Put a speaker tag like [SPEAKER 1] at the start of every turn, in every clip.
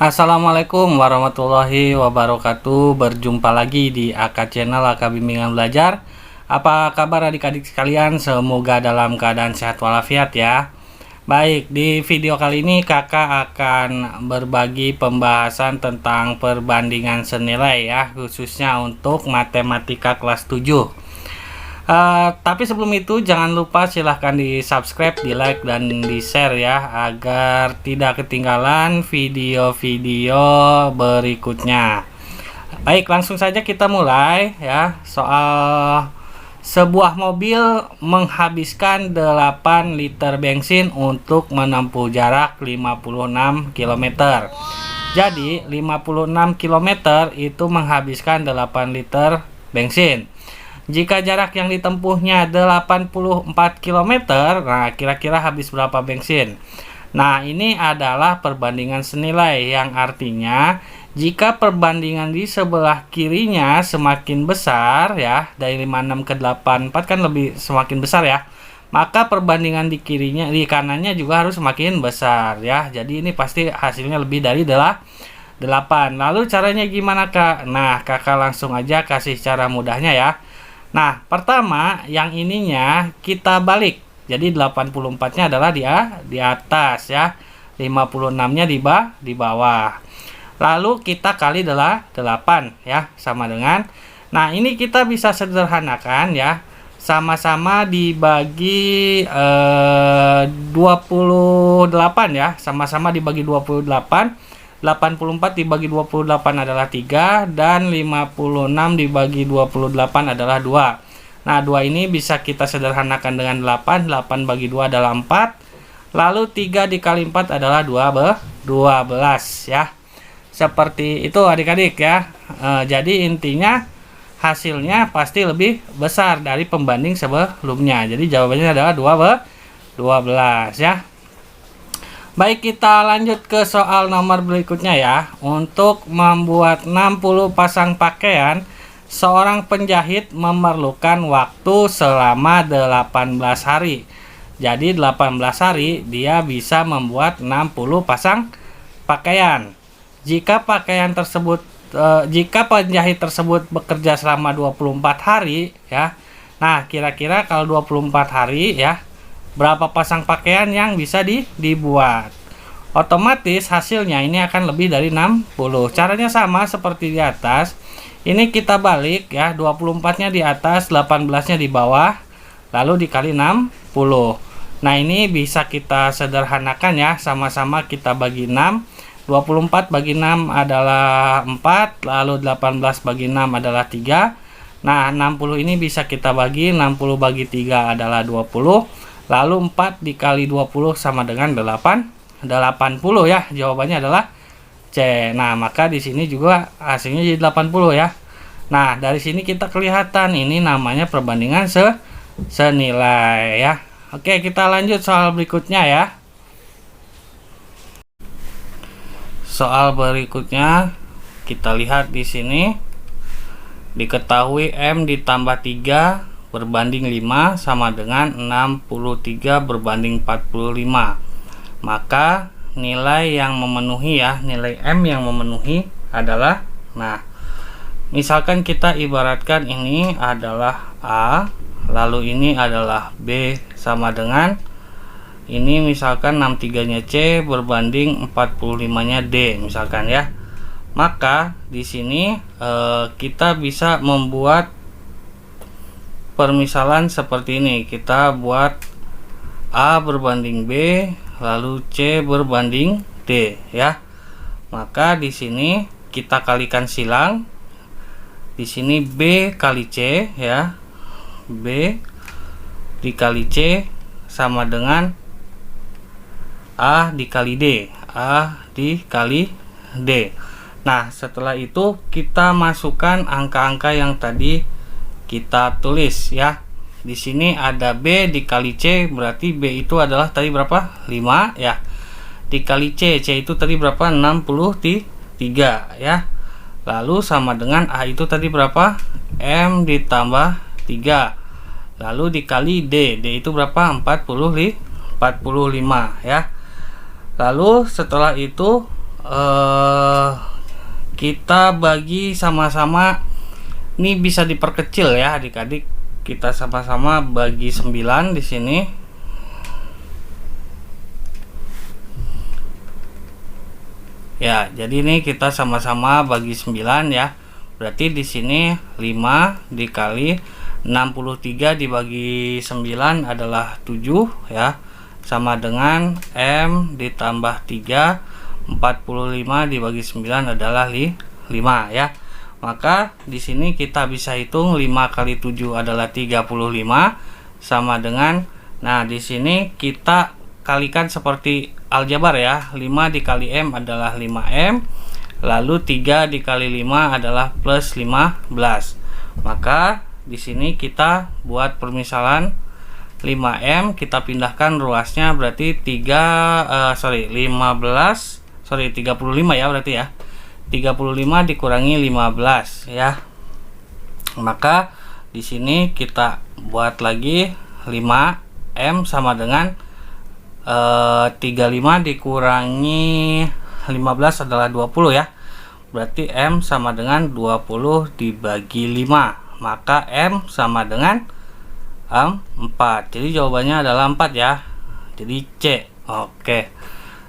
[SPEAKER 1] Assalamualaikum warahmatullahi wabarakatuh. Berjumpa lagi di AK Channel AK Bimbingan Belajar. Apa kabar adik-adik sekalian? Semoga dalam keadaan sehat walafiat ya. Baik, di video kali ini kakak akan berbagi pembahasan tentang perbandingan senilai ya, khususnya untuk matematika kelas 7. Tapi sebelum itu jangan lupa silahkan di subscribe, di like, dan di share ya, agar tidak ketinggalan video-video berikutnya. Baik, langsung saja kita mulai ya. Soal sebuah mobil menghabiskan 8 liter bensin untuk menempuh jarak 56 km. Jadi 56 km itu menghabiskan 8 liter bensin. Jika jarak yang ditempuhnya 84 km, nah kira-kira habis berapa bensin? Nah, ini adalah perbandingan senilai, yang artinya jika perbandingan di sebelah kirinya semakin besar ya, dari 56 ke 84 kan lebih semakin besar ya, maka perbandingan di kirinya, di kanannya juga harus semakin besar ya. Jadi ini pasti hasilnya lebih dari 8. Lalu caranya gimana Kak? Nah, kakak langsung aja kasih cara mudahnya ya. Nah, pertama yang ininya kita balik. Jadi 84-nya adalah di atas ya. 56-nya di bawah. Lalu kita kali 8 ya, sama dengan. Nah, ini kita bisa sederhanakan ya. Sama-sama dibagi 28 ya. Sama-sama dibagi 28. 84 dibagi 28 adalah 3, dan 56 dibagi 28 adalah 2. Nah, 2 ini bisa kita sederhanakan dengan 8. 8 bagi 2 adalah 4. Lalu 3 dikali 4 adalah 12 ya. Seperti itu adik-adik ya. Jadi intinya hasilnya pasti lebih besar dari pembanding sebelumnya. Jadi jawabannya adalah 12 ya. Baik, kita lanjut ke soal nomor berikutnya ya. Untuk membuat 60 pasang pakaian, seorang penjahit memerlukan waktu selama 18 hari. Jadi 18 hari dia bisa membuat 60 pasang pakaian. Jika penjahit tersebut bekerja selama 24 hari ya. Nah, kira-kira kalau 24 hari ya, berapa pasang pakaian yang bisa dibuat? Otomatis hasilnya ini akan lebih dari 60. Caranya sama seperti di atas. Ini kita balik ya, 24-nya di atas, 18-nya di bawah, lalu dikali 60. Nah, ini bisa kita sederhanakan ya, sama-sama kita bagi 6. 24 bagi 6 adalah 4, lalu 18 bagi 6 adalah 3. Nah, 60 ini bisa kita bagi, 60 bagi 3 adalah 20. Lalu 4 dikali 20 sama dengan 80 ya. Jawabannya adalah C. Nah, maka di sini juga hasilnya jadi 80 ya. Nah, dari sini kita kelihatan ini namanya perbandingan senilai ya. Oke, kita lanjut soal berikutnya ya. Soal berikutnya kita lihat di sini. Diketahui M ditambah 3 berbanding 5 sama dengan 63 berbanding 45. Maka nilai yang memenuhi ya, nilai M yang memenuhi adalah, nah, misalkan kita ibaratkan ini adalah A, lalu ini adalah B sama dengan ini, misalkan 63-nya C berbanding 45-nya D misalkan ya. Maka di sini kita bisa membuat permisalan seperti ini. Kita buat A berbanding B, lalu C berbanding D ya. Maka di sini kita kalikan silang. Di sini B kali C ya. B dikali C sama dengan A dikali D. A dikali D. Nah, setelah itu kita masukkan angka-angka yang tadi kita tulis ya. Di sini ada B dikali C, berarti B itu adalah tadi berapa? 5 ya. Dikali C, C itu tadi berapa? 63 ya. Lalu sama dengan A itu tadi berapa? M ditambah 3. Lalu dikali D, D itu berapa? 45 ya. Lalu setelah itu kita bagi sama-sama. Ini bisa diperkecil ya adik-adik. Kita sama-sama bagi 9 di sini. Ya, jadi ini kita sama-sama bagi 9 ya. Berarti di sini 5 dikali 63 dibagi 9 adalah 7 ya. Sama dengan M ditambah 3, 45 dibagi 9 adalah 5 ya. Maka di sini kita bisa hitung 5 kali 7 adalah 35 sama dengan, nah di sini kita kalikan seperti aljabar ya. 5 dikali M adalah 5M, lalu 3 dikali 5 adalah plus 15. Maka di sini kita buat permisalan 5M, kita pindahkan ruasnya, berarti 35 ya, berarti ya 35 dikurangi 15 ya. Maka di sini kita buat lagi 5M sama dengan 35 dikurangi 15 adalah 20 ya. Berarti M sama dengan 20 dibagi 5. Maka M sama dengan 4. Jadi jawabannya adalah 4 ya. Jadi C. Oke.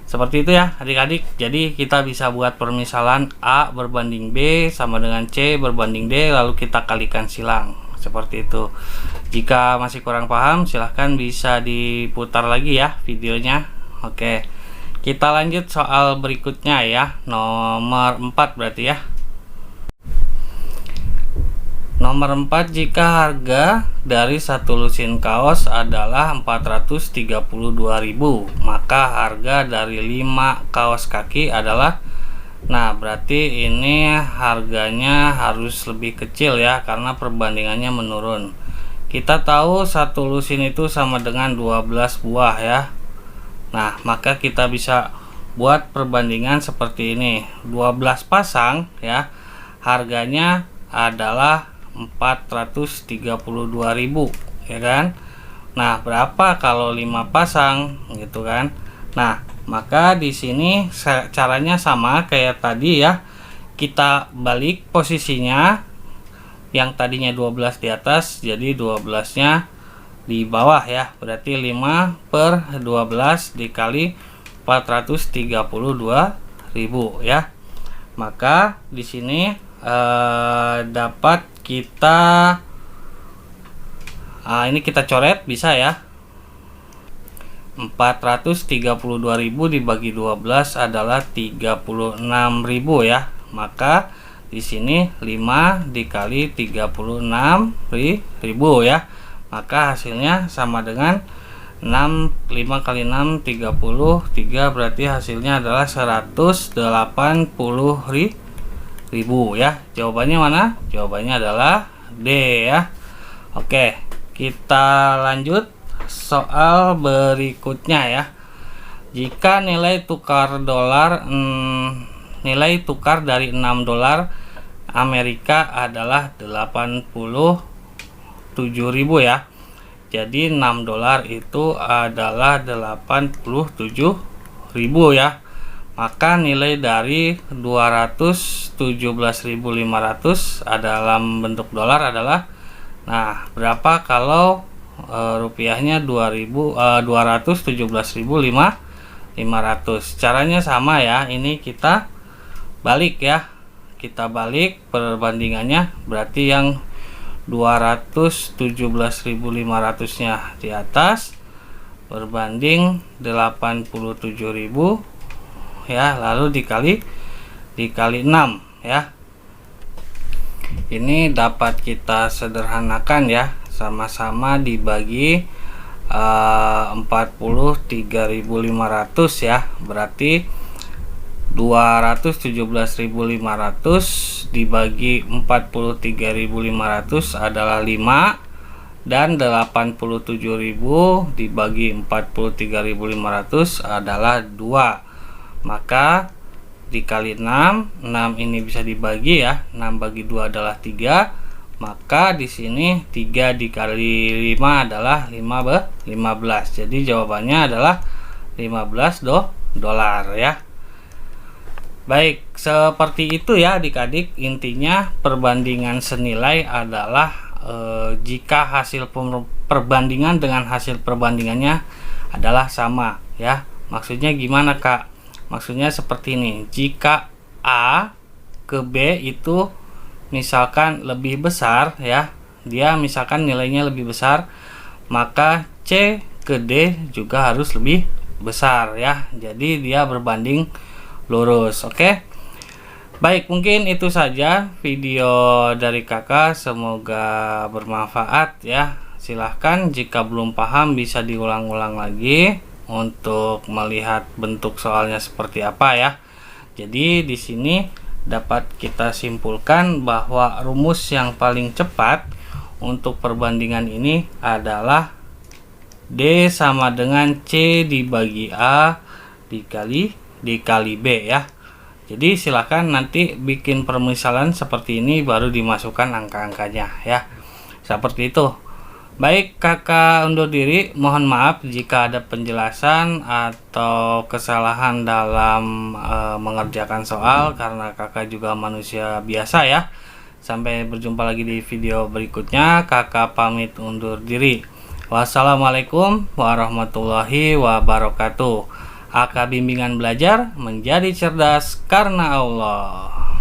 [SPEAKER 1] Seperti itu ya adik-adik. Jadi kita bisa buat permisalan A berbanding B sama dengan C berbanding D, lalu kita kalikan silang. Seperti itu. Jika masih kurang paham, silahkan bisa diputar lagi ya videonya. Oke, kita lanjut soal berikutnya ya, nomor 4 berarti ya. Nomor 4, jika harga dari satu lusin kaos adalah 432.000, maka harga dari 5 kaos kaki adalah, nah berarti ini harganya harus lebih kecil ya, karena perbandingannya menurun. Kita tahu satu lusin itu sama dengan 12 buah ya. Nah, maka kita bisa buat perbandingan seperti ini. 12 pasang ya, harganya adalah 432.000 ya kan. Nah, berapa kalau 5 pasang gitu kan. Nah, maka di sini caranya sama kayak tadi ya. Kita balik posisinya, yang tadinya 12 di atas jadi 12-nya di bawah ya. Berarti 5 per 12 dikali 432.000 ya. Maka di sini dapat kita ini kita coret bisa ya. 432.000 dibagi 12 adalah 36.000 ya. Maka di sini 5 dikali 36.000 ya. Maka hasilnya sama dengan 5 kali 6 33, berarti hasilnya adalah 180.000 ya. Jawabannya mana? Jawabannya adalah D ya. Oke, kita lanjut soal berikutnya ya. Jika nilai tukar dolar nilai tukar dari 6 dolar Amerika adalah 87.000 ya. Jadi 6 dolar itu adalah 87.000 ya. Maka nilai dari 217.500 dalam bentuk dolar adalah, nah berapa kalau rupiahnya 217.500. Caranya sama ya. Ini kita balik ya. Kita balik perbandingannya, berarti yang 217.500-nya di atas berbanding 87.000 ya, lalu dikali 6 ya. Ini dapat kita sederhanakan ya, sama-sama dibagi 43.500 ya. Berarti 217.500 dibagi 43.500 adalah 5, dan 87.000 dibagi 43.500 adalah 2. Maka dikali 6 ini bisa dibagi ya. 6 bagi 2 adalah 3. Maka di sini 3 dikali 5 adalah 15. Jadi jawabannya adalah 15 dolar ya. Baik, seperti itu ya adik-adik. Intinya perbandingan senilai adalah jika hasil perbandingan dengan hasil perbandingannya adalah sama ya. Maksudnya gimana Kak? Maksudnya seperti ini. Jika A ke B itu misalkan lebih besar ya, dia misalkan nilainya lebih besar, maka C ke D juga harus lebih besar ya. Jadi dia berbanding lurus. Oke. Baik, mungkin itu saja video dari kakak, semoga bermanfaat ya. Silahkan jika belum paham bisa diulang-ulang lagi untuk melihat bentuk soalnya seperti apa ya. Jadi di sini dapat kita simpulkan bahwa rumus yang paling cepat untuk perbandingan ini adalah D sama dengan C dibagi A dikali B ya. Jadi silakan nanti bikin permisalan seperti ini baru dimasukkan angka-angkanya ya. Seperti itu. Baik, kakak undur diri. Mohon maaf jika ada penjelasan atau kesalahan dalam mengerjakan soal, karena kakak juga manusia biasa ya. Sampai berjumpa lagi di video berikutnya. Kakak pamit undur diri. Wassalamualaikum warahmatullahi wabarakatuh. AK Bimbingan Belajar menjadi cerdas karena Allah.